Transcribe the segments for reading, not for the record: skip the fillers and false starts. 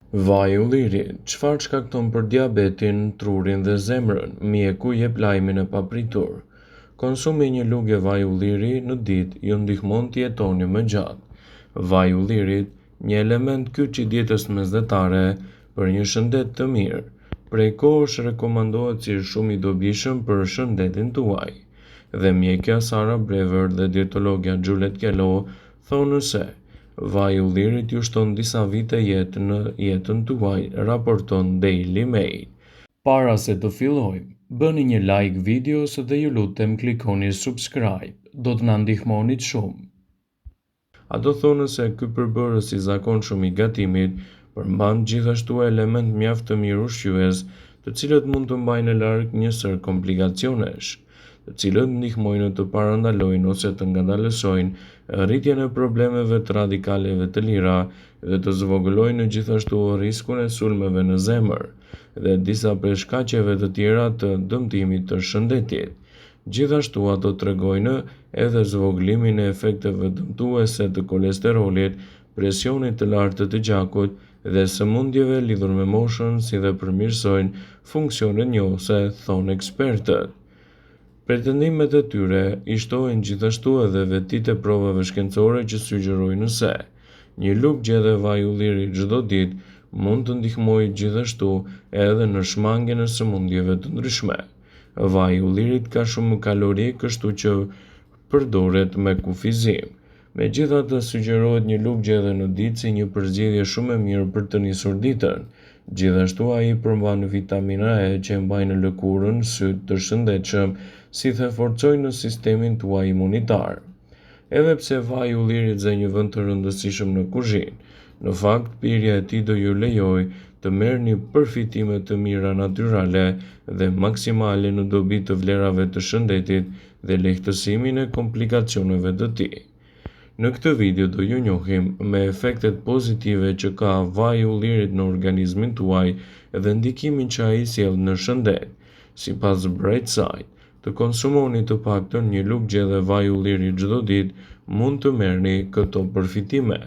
Vaj ulliri, çfarë shkakton për diabetin, trurin dhe zemrën? Mjeku jep lajmin e papritur. Konsumi një lugë vaj ulliri në ditë ju ndihmon të jetoni më gjatë. Vaj ullirit, një element kyç i dietës mesdhetare për një shëndet të mirë. Prej kohësh rekomandohet si shumë i dobishëm për shëndetin tuaj. Dhe mjekja Sara Brever dhe dietologja Juliet Kello thonë se vaj ullirit ju shton disa vite jetë në jetën tuaj, raporton Daily Mail. Para se të fillojmë, bëni një like videos dhe ju lutem klikoni subscribe, do të na ndihmonit shumë. Ato thonë se ky përbërës i zakonshëm i gatimit përmban gjithashtu element mjaft të mirë ushqyes, të cilët mund të mbajnë larg një sër komplikacionesh, të cilët ndihmojnë të parandalojnë ose të ngadalësojnë rritjen e problemeve të radikaleve të lira dhe të zvogëlojnë gjithashtu riskun e sulmeve në zemër dhe disa prej shkaqeve të tjera të dëmtimit të shëndetit. Gjithashtu ato tregojnë edhe zvogëlimin e efekteve dëmtuese të kolesterolit, presionit të lartë të gjakut dhe sëmundjeve lidhur me moshën, si dhe përmirësojnë funksionin njohëse, thonë ekspertët. Pretendimet e tyre i shtojnë gjithashtu edhe vetitë e provave shkencore që sugjerojnë se një lugë gjedhe vaj ulliri çdo ditë mund të ndihmojë gjithashtu edhe në shmangjen e sëmundjeve të ndryshme. Vaj ullirit ka shumë kalori, kështu që përdoret me kufizim. Megjithatë, sugjerohet një lugë gjedhe në ditë si një përzgjedhje shumë e mirë për të nisur ditën. Gjithashtu ai përmban vitamina E që mbajnë lëkurën, syt të shëndetshëm, si dhe forcojnë sistemin tuaj imunitar. Edhe pse vaj ullirit zë një vend të rëndësishëm në kuzhinë, në fakt pirja e tij do ju lejojë të merrni përfitime të mira natyrale dhe maksimale në dobi të vlerave të shëndetit dhe lehtësimin e komplikacioneve të tij. Në këtë video do ju njohim me efektet pozitive që ka vaji i ullirit në organizmin tuaj dhe ndikimin që ai sjell në shëndet. Sipas Brightside, të konsumoni të paktën një lugë gjedhe vaj ulliri çdo ditë mund të merrni këto përfitime.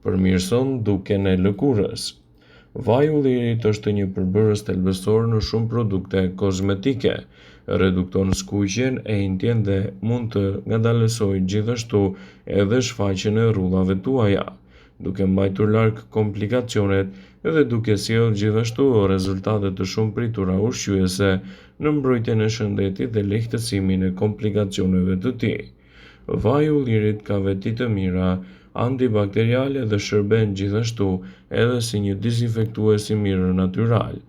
Përmirëson dukjen e lëkurës. Vaji i ullirit është një përbërës thelbësor në shumë produkte kozmetike, redukton skuqjen e intjen dhe mund të ngadalësojë gjithashtu edhe shfaqjen e rrullave tuaja, duke mbajtur larg komplikacionet dhe duke sjellë gjithashtu rezultate të shumë pritura ushqyese në mbrojtjen e shëndetit dhe lehtësimin e komplikacioneve të tij. Vaji i ullirit ka veti të mira antibakteriale dhe shërben gjithashtu edhe si një dizinfektues i mirë natyral,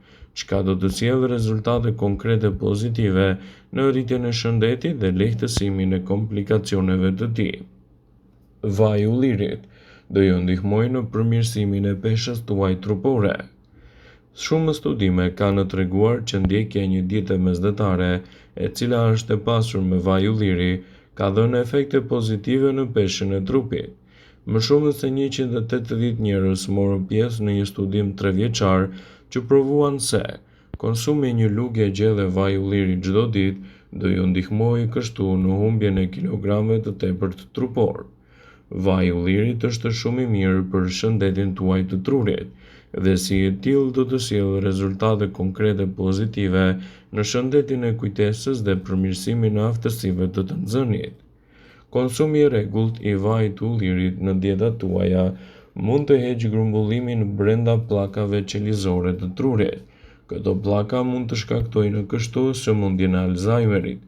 çka do të sjellë rezultate konkrete pozitive në rritjen e shëndetit dhe lehtësimin e komplikacioneve të tij. Vaji i ullirit do ju ndihmojë në përmirësimin e peshës tuaj trupore. Shumë studime kanë treguar që ndjekja e një diete mesdhetare, e cila është e pasur me vaj ulliri, ka dhënë efekte pozitive në peshën e trupit. Më shumë se 180 njerëz morën pjesë në një studim 3 vjeçar që provuan se konsumi një lugë e gjedhe vaj ulliri çdo ditë do ju ndihmojë kështu në humbjen e kilograme të tepërt trupor. Vaji i ullirit është shumë i mirë për shëndetin tuaj të trurit dhe si e tillë do të sjellë rezultate konkrete pozitive në shëndetin e kujtesës dhe përmirësimin e aftësive të nxënit. Konsumi i rregullt i vajit të ullirit në dietat tuaja mund të heqë grumbullimin brenda pllakave qelizore të trurit. Këto pllaka mund të shkaktojnë kështu sëmundjen e Alzheimerit,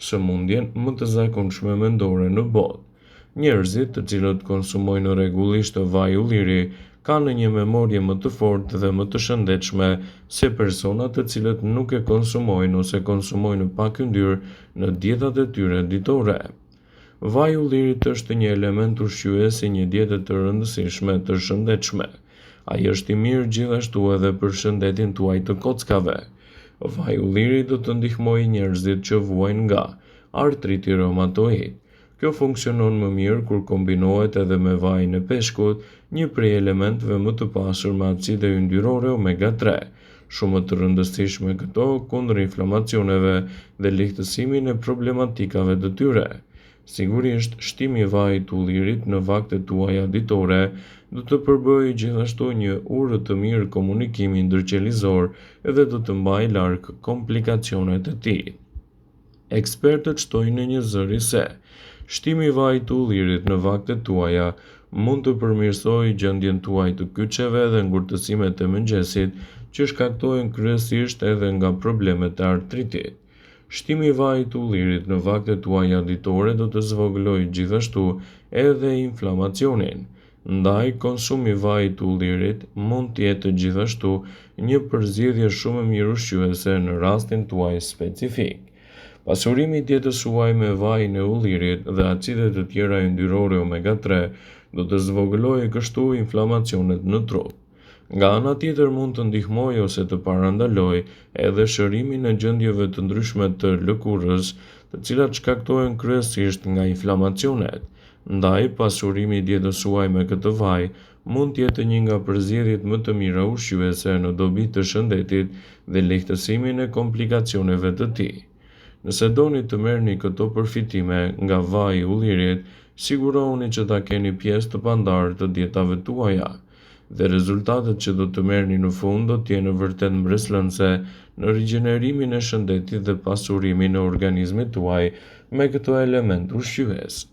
sëmundjen më të zakonshme mendore në botë. Njerëzit të cilët konsumojnë rregullisht vaj ulliri kanë një memorie më të fortë dhe më të shëndetshme se personat të cilët nuk e konsumojnë ose konsumojnë pak yndyrë në dietat e tyre ditore. Vaji i ullirit është një element ushqyes i një diete të rëndësishme të shëndetshme. Ai është i mirë gjithashtu edhe për shëndetin tuaj të kockave. Vaji i ullirit do të ndihmojë njerëzit që vuajnë nga artriti reumatoid. Kjo funksionon më mirë kur kombinohet edhe me vajin e peshkut, një prej elementeve më të pasur me acide yndyrore omega 3, shumë të rëndësishme këto kundër inflamacioneve dhe lehtësimin e problematikave të tyre. Sigurisht, shtimi i vajit të ullirit në vaktet tuaja ditore do të përbëjë gjithashtu një urë të mirë komunikimi ndërqelizor dhe do të mbajë larg komplikacionet e tij. Ekspertët shtojnë në një zëri se shtimi i vajit të ullirit në vaktet tuaja mund të përmirësojë gjendjen tuaj të kyçeve dhe ngurtësimet e mëngjesit që shkaktohen kryesisht edhe nga problemet e artritit. Shtimi i vajit të ullirit në vaktet tuaja ditore do të zvogëlojë gjithashtu edhe inflamacionin. Ndaj, konsumi i vajit të ullirit mund të jetë gjithashtu një përzgjedhje shumë e mirë ushqyese në rastin tuaj specifik. Pasurimi i dietës suaj me vajin e ullirit dhe acidet të tjera yndyrore omega 3 do të zvogëlojë kështu inflamacionet në trup. Nga ana tjetër mund të ndihmojë ose të parandalojë edhe shërimin e gjendjeve të ndryshme të lëkurës, të cilat shkaktohen kryesisht nga inflamacionet. Ndaj, pasurimi i dietës suaj me këtë vaj mund të jetë një nga përzgjedhjet më të mira ushqyese në dobi të shëndetit dhe lehtësimin e komplikacioneve të tij. Nëse doni të merrni këto përfitime nga vaji i ullirit, sigurohuni që ta keni pjesë të pandarë të dietave tuaja, dhe rezultatet që do të merrni në fund do të jenë vërtet mbreslënse në rigjenerimin e shëndetit dhe pasurimin e organizmit tuaj me këto element ushqyes.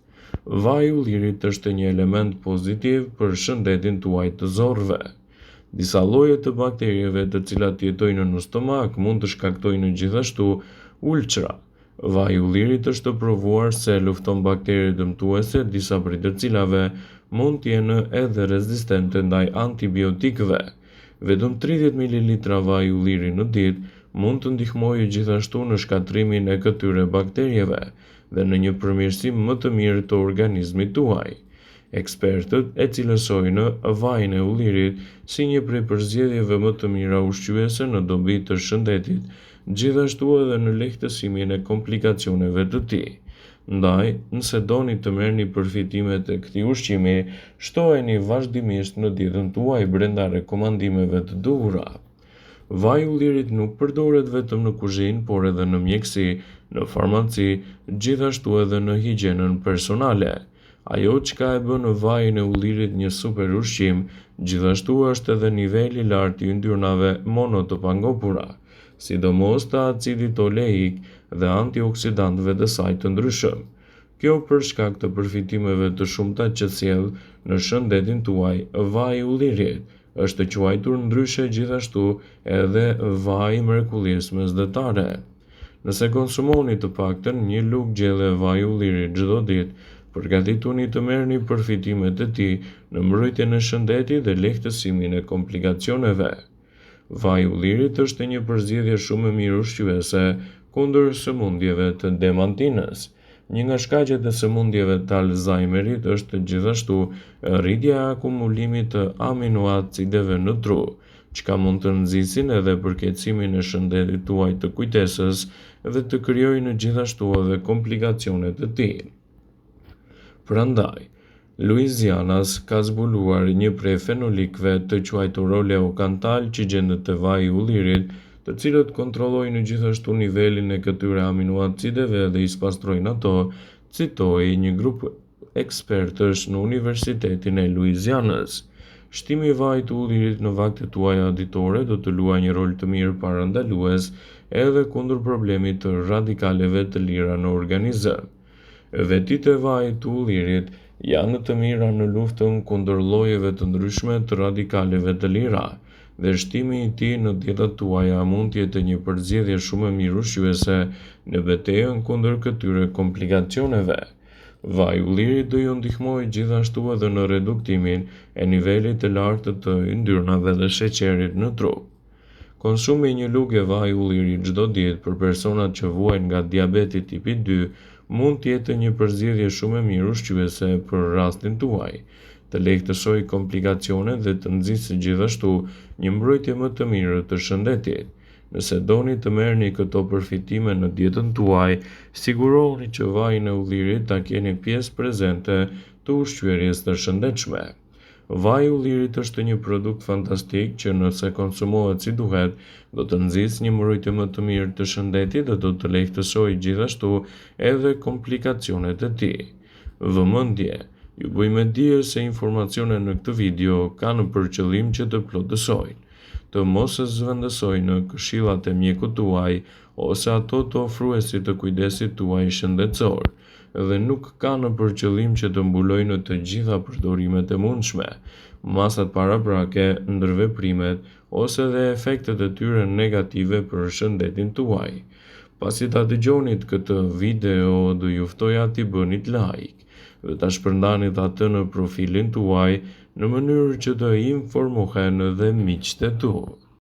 Vaji i ullirit është një element pozitiv për shëndetin tuaj të zorrëve. Disa lloje të bakterieve të cilat jetojnë në stomak mund të shkaktojnë gjithashtu ulçra. Vaji i ullirit është provuar se lufton bakteri dëmtuese, disa prej të cilave mund të jenë edhe rezistente ndaj antibiotikëve. Vetëm 30 ml vaj ulliri në ditë mund të ndihmojë gjithashtu në shkatrimin e këtyre bakterieve dhe në një përmirësim më të mirë të organizmit tuaj. Ekspertët e cilësojnë vajin e ullirit si një prej përzgjedhjeve më të mira ushqyese në dobi të shëndetit, gjithashtu edhe në lehtësimin e komplikacioneve të tij. Ndaj, nëse doni të merrni përfitimet e këtij ushqimi, shtoheni vazhdimisht në dietën tuaj brenda rekomandimeve të duhura. Vaji i ullirit nuk përdoret vetëm në kuzhinë, por edhe në mjeksi, në farmaci, gjithashtu edhe në higjienën personale. Ajo çka e bën vajin e ullirit një super ushqim, gjithashtu është edhe niveli i lartë i yndyrnave mono të pangopura, sidomos të acidit oleik dhe antioksidantëve të saj të ndryshëm. Kjo për shkak të përfitimeve të shumta që sjell në shëndetin tuaj, vaji i ullirit është quajtur ndryshe gjithashtu edhe vaji i mrekullisë mesdhetare. Nëse konsumoni të paktën një lugë gjelle vaji i ullirit çdo ditë, përgatituni të merrni përfitimet e tij në mbrojtjen e shëndetit dhe lehtësimin e komplikacioneve. Vaji i ullirit është një përzgjedhje shumë e mirë ushqyese kundër sëmundjeve të demantinës. Një nga shkaqet e sëmundjeve të Alzheimerit është gjithashtu rritja e akumulimit të aminoacideve në tru, çka mund të nxisin edhe përkeqësimin e shëndetit tuaj të kujtesës dhe të krijojnë gjithashtu edhe komplikacione të tij. Prandaj, Louisianas ka zbuluar një prej fenolikëve të quajtur oleokantal që gjendet te vaji i ullirit, të cilët kontrollojnë gjithashtu nivelin e këtyre aminoacideve dhe i spastrojnë ato, citoi një grup ekspertësh në Universitetin e Louisianës. Shtimi i vajit të ullirit në vaktet tuaja ditore do të luajë një rol të mirë parandalues edhe kundër problemit të radikaleve të lira në organizëm. Vetit e vajit të ullirit janë të mira në luftën kundër llojeve të ndryshme të radikaleve të lira, dhe shtimi i tij në dietat tuaja mund të jetë një përzgjedhje shumë e mirë ushqyese në betejën kundër këtyre komplikacioneve. Vaji i ullirit do ju ndihmojë gjithashtu edhe në reduktimin e nivelit të lartë të yndyrnave dhe sheqerit në trup. Konsumi një lugë vaji i ullirit çdo ditë për personat që vuajnë nga diabeti tipi 2 mund të jetë një përzgjedhje shumë e mirë ushqyese për rastin tuaj, të lehtësojë komplikacionet dhe të nxjisë gjithashtu një mbrojtje më të mirë të shëndetit. Nëse doni të merrni këto përfitime në dietën tuaj, sigurohuni që vajin e ullirit ta keni pjesë prezente të ushqyerjes të shëndetshme. Vaji i ullirit është një produkt fantastik që nëse konsumohet si duhet, do të nxjisë një mbrojtje më të mirë të shëndetit dhe do të lehtësojë gjithashtu edhe komplikacionet e tij. Vëmendje: Ju bëjmë dije se informacionet në këtë video kanë për qëllim që të plotësojnë, të mos e zvendësojnë këshillat e mjekut tuaj ose ato të ofruesit të kujdesit tuaj shëndetësor, dhe nuk kanë për qëllim që të mbulojnë të gjitha përdorimet e mundshme, masat paraprake, ndërveprimet ose dhe efektet e tyre negative për shëndetin tuaj. Pasi ta dëgjonit këtë video, do ju ftoja t'i bënit like dhe ta shpërndanit atë në profilin tuaj në mënyrë që të informohen dhe miqtë e tu.